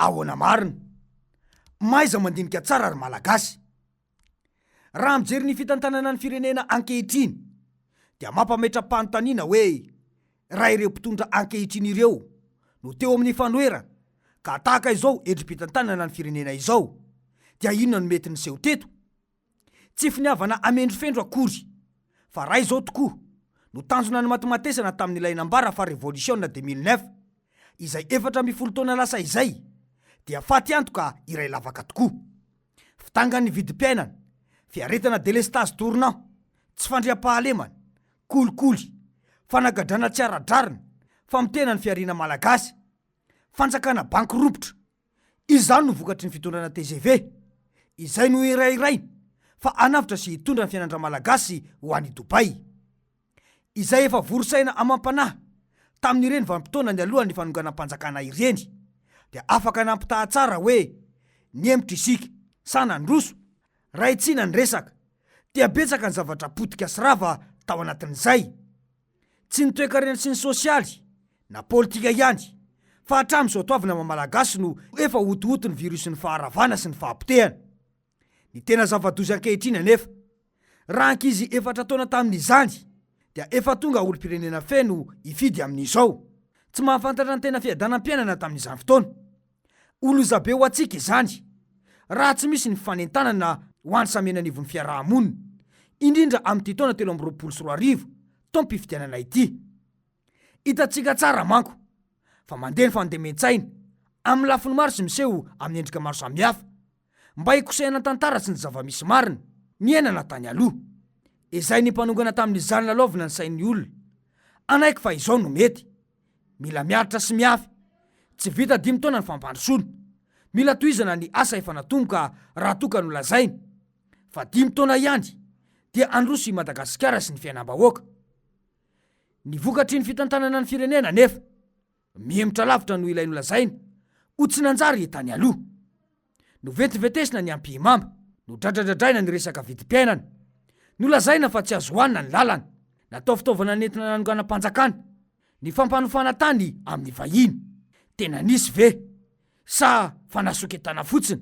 ahoana marina, maiza mandinika tsara ary malagasy. Raha mijery ny fitantanana ny firenena ankehitriny dia mampametra-panontaniana hoe raha ireo mpitondra ankehitriny ireo no teo amin'ny fanoerana ka tahaka izao endrim-pitantanana ny firenena izao, dia inona no mety niseho teto? Tsy finiavana amendrofendro akory, fa raha izao tokoa no tanjona ny matimatesana tamin'ilay nambara fa revolisiona 2009 izay 4 taona lasa izay, dia faty antoka iray lavaka tokoa. Fitangan'ny vidim-piainana, fiaretana delestage tournant, tsy fandriam-pahalemana, kolikoly, fanagadrana tsy ara-drarina, famitena ny fiarina malagasy, fanjakana banky ropotra. Izany no vokatry ny fitondrana TGV, izay no irairay fa anavitra sy hitondra ny fianandra malagasy ho any Dubai, izay efa vorosaina amampanahy tamin'ireny vanim-potoana ny alohan'ny fanonganam-panjakana ireny, dia afaka nampitaha tsara hoe niemitra isika sanandroso raha itsina ny resaka, dia betsaka ny zavatra potika sy rava tao anatin'izay, tsy ny toe-karena sy ny sosialy na politika ihany, fa hatramin'izao toavina mamalagasy no efa otohoto ny virusy ny faharavana sy ny fahampotehana. Ny tena zava-doza ankehitriny anefa, raha ankizy 4 taona tamin'izany dia efa tonga olo-pirenena feno ifidy amin'izao, tsy mahafantatra ny tena fiadanam-piainana tamin'izany fotoana. Olozabe ho atsika izany raha tsy misy ny fanentanana ho any samenan'ivon'ny fiarahamonina, indrindra amin'ity taona 2024 taom-pifidianana ity. Hitantsika tsara manko fa mandeha ny fandemen-tsaina amin'ny lafiny maro sy miseho amin'ny endrika maro samihafa mba hikosehana tantara sy ny zava-misy marina niainana tany aloha, izay ny mpanongana tamin'izany lalaovina ny sain'ny olona. Anaiky fa izao no mety, mila miaritra sy miafy, tsy vita 5 taona ny fampandrosoana, mila tohizana ny asa efa natomboka raha toka no lazaina, fa 5 taona ihany dia androso i Madagasikara sy ny fiainam-bahoaka. Ny vokatry ny fitantanana ny firenena nefa mihemitra lavitra no ilay nolazaina ho tsy nanjary tany aloha, no vetivetesina ny ampihimamba, no dradradradraina ny resaka vidim-piainana, no lazaina fa tsy azo hoanina ny lalana, natao fitaovana nentina nanonganam-panjakana, ny fampanofana tany amin'ny vahiny. Tena nisy ve sa fanasoketana fotsiny?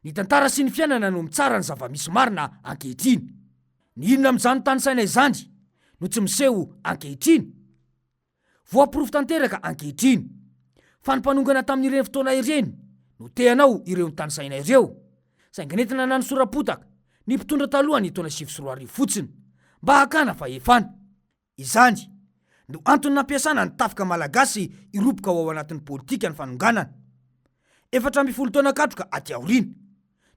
Ny tantara sy ny fiainana no mitsara ny zava-misy marina ankehitriny. Ny inona amin'izany tany saina izany no tsy miseho ankehitriny? Voaporofo tanteraka ankehitriny fa ny mpanongana tamin'ireny fotoana ireny no teanao ireo ny tany saina ireo, saingy nentina nany sorapotaka ny mpitondra taloha ny taona 2024 fotsiny mba hakana fa efana. Izany no antony nampiasana ny tafika malagasy iropoka ao anatin'ny politika ny fanonganana. 4 taona katroka aty aoriana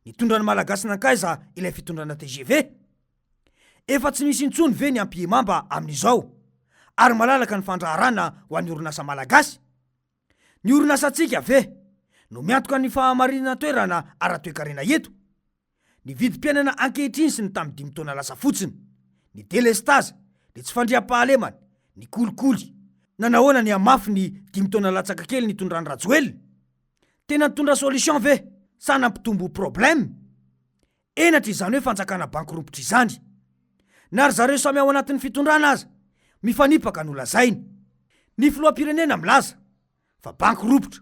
nitondra ny malagasy nankaiza ilay fitondrana TGV. Efa tsy misy intsony ve ny ampihimamba amin'izao ary malalaka ny fandraharana ho an'ny orinasa malagasy? Ny orinasantsika ve no miantoka ny fahamarinana toerana ara-toe-karena eto? Ny vidim-piainana ankehitriny sy ny tamin'ny 5 taona lasa fotsiny, ny delestage, ny tsy fandriam-pahalemana, ny kolikoly, na nahoana ny amafy ny 5 taona latsaka kely ny tondrany Rajoelina? Tena nitondra solution ve sa nampitombo problème? Enatra izany hoe fanjakana banky ropotra izany, na ry zareo samy ao anatin'ny fitondrana aza mifanipaka no lazaina. Ny filoham-pirenena milaza fa banky ropotra,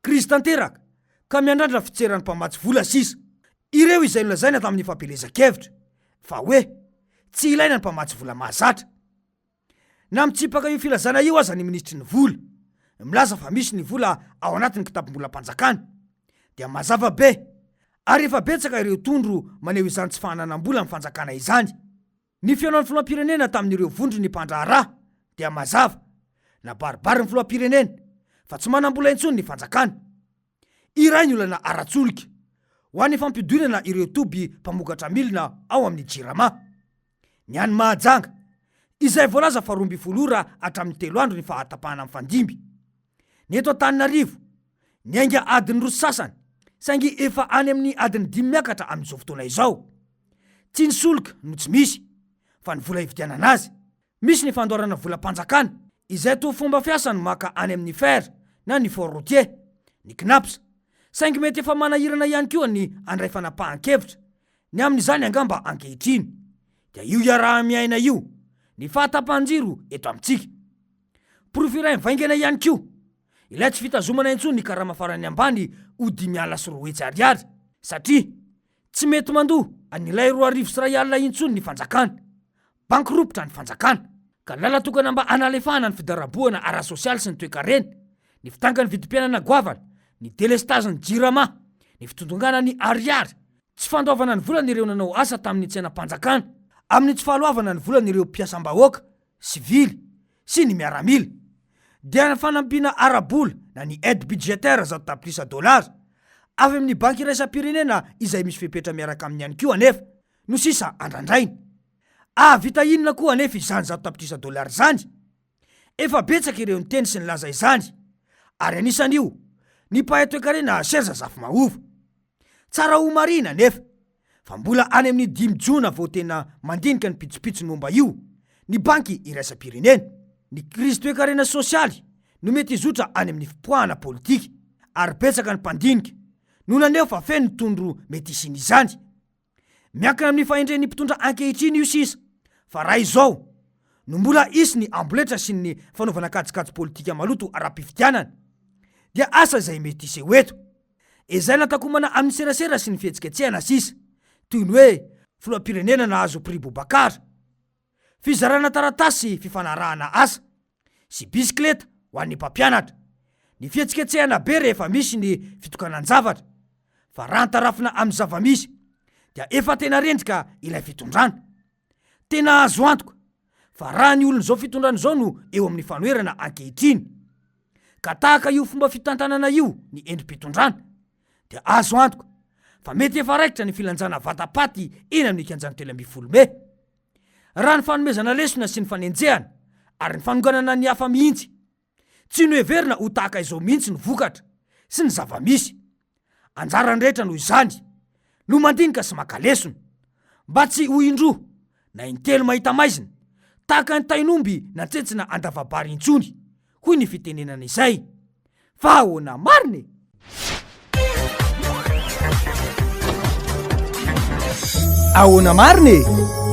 krizy tanteraka ka miandrandra fitseran'ny mpamatsy vola sisa. Ireo izay nolazaina tamin'ny fampelezan-kevitra fa hoe tsy ilaina ny mpamatsy vola mahazatra. Na mitsipaka io filazana io aza ny ministry ny vola, milaza fa misy ny vola ao anatin'ny kitapo-mbola mpanjakana, dia mazava be ary efa betsaka ireo tondro maneho izany tsy fahananam-bola amin'ny fanjakana izany. Ny fiainan'ny filoham-pirenena tamin'ireo vondro ny mpandraharaha dia mazava na baribary ny filoham-pirenena fa tsy manam-bola intsony ny fanjakana. Iray ny olana ara-tsolika ho an'ny fampidonana ireo toby mpamokatra milina ao amin'ny jirama. Ny any Mahajanga izay voalaza fa 12 ora hatramin'ny 3 andro ny fahatapahana amin'ny fandimby. Ny eto Antananarivo ny ainga adiny roa sasany saingy efa any amin'ny adiny 5 miakatra amin'izao fotoana izao. Tsy ny solika no tsy misy fa ny vola hividianana azy. Misy ny fandoarana vola mpanjakana izay to fomba fiasany maka any amin'ny fer na ny fort routier, ny knaps, saingy mety efa manahirana ihany koa ny andray fanapahan-kevitra. Ny amin'izany angamba ankehitriny dia io iaraha-miaina io ny fahatapahan-jiro eto amintsika. Profiray mivaingana ihany koa ilay tsy fitazomana intsony ny karama farany ambany ho 500 ariary satria tsy mety mandoa an'ilay 2,000 intsony ny fanjakana, bankiropitra ny fanjakana, ka lala tokana mba analefahana ny fidaraboana ara-sosialy sy ny toe-karena, ny fitangany vidim-piainana goavana, ny delestaziny jirama, ny fitondongana ny ariary, tsy fandoavana ny volana ireo nanao asa tamin'ny tsenam-panjakana, amin'ny tsy fahaloavana ny volana ireo mpiasam-bahoaka, sivily sy ny miaramila, dia ny fanampiana arabola na ny aide budgétaire zato tapitrisa $, avy amin'ny banky iraisam-pirenena izay misy fepetra miaraka amin'ny ihany koa anefa no sisa andrandraina. Vita inona koa anefa izany zato tapitrisa $, zany? Efa betsaka ireo ny teny sy ny laza izany, ary anisan'io ny mpahay toe-karena Serge Zafimaova. Tsara ho marina nefa fa mbola any amin'ny 5 Jona vao tena mandinika ny pitsopitsony momba io ny banky iraisam-pirenena. Ny krizy toe-karena sosialy no mety izotra any amin'ny fipoahana politika, ary betsaka ny mpandinika no naneo fa feno ny tondro mety isiny izany. Miankina amin'ny fahendren'ny mpitondra ankehitriny io sisa, fa raha izao no mbola isy ny amboletra sy ny fanaovana kajikajy politika maloto ara-pifidianana, dia asa izay mety iseho eto izay natakomana amin'ny serasera sy ny fihetsiketsehana sisa, toy ny hoe filoham-pirenena nahazo prix Boubacar, fizarana taratasy sy fifanarahana asa, sy bisikleta ho an'ny mpampianatra, ny fihetsiketsehana be rehefa misy ny fitokanan-javatra, fa raha ntarafina amin'ny zavamisy dia efa tena rendrika ilay fitondrana. Tena azo antoka fa raha ny olon'izao fitondrana izao no eo amin'ny fanoherana ankehitriny, ka tahaka io fomba fitantanana io ny endrim-pitondrana, dia azo antoka fa mety efa raikitra ny filanjana vatapaty eny amin'ny kianjany 7 raha ny fanomezana lesona sy ny fanenjehana ary ny fanoganana ny hafa mihitsy, tsy no heverina ho tahaka izao mihitsy ny vokatra sy ny zavamisy. Anjarany rehetra noho izany no mandinika sy maka lesona mba tsy ho indroa na intelo mahita maizina tahaka ny tainomby nantsetsina andavabary intsony, hoy ny fitenenana izay. Fa ahoana mariny? Ahoana mariny?